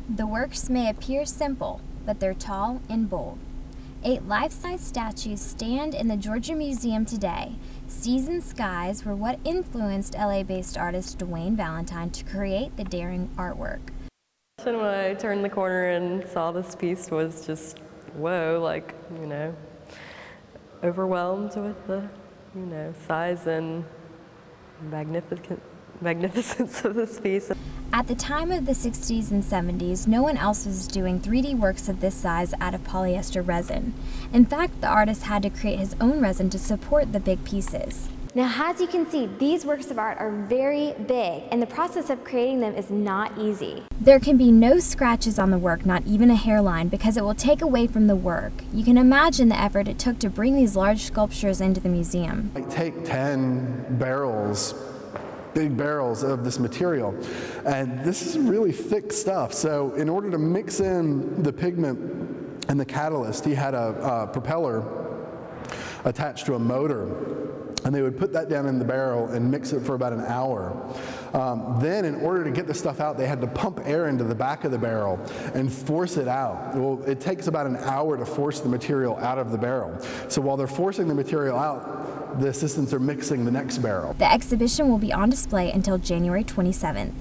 The works may appear simple, but they're tall and bold. 8 life-size statues stand in the Georgia Museum today. Seas and skies were what influenced LA-based artist Dwayne Valentine to create the daring artwork. When I turned the corner and saw this piece was just, whoa, like, overwhelmed with the, size and magnificence of this piece. At the time of the 60s and 70s, no one else was doing 3D works of this size out of polyester resin. In fact, the artist had to create his own resin to support the big pieces. Now, as you can see, these works of art are very big, and the process of creating them is not easy. There can be no scratches on the work, not even a hairline, because it will take away from the work. You can imagine the effort it took to bring these large sculptures into the museum. Take 10 barrels, big barrels of this material, and this is really thick stuff. So in order to mix in the pigment and the catalyst, he had a propeller attached to a motor, and they would put that down in the barrel and mix it for about an hour. Then in order to get the stuff out, they had to pump air into the back of the barrel and force it out. Well, it takes about an hour to force the material out of the barrel. So while they're forcing the material out, the assistants are mixing the next barrel. The exhibition will be on display until January 27th.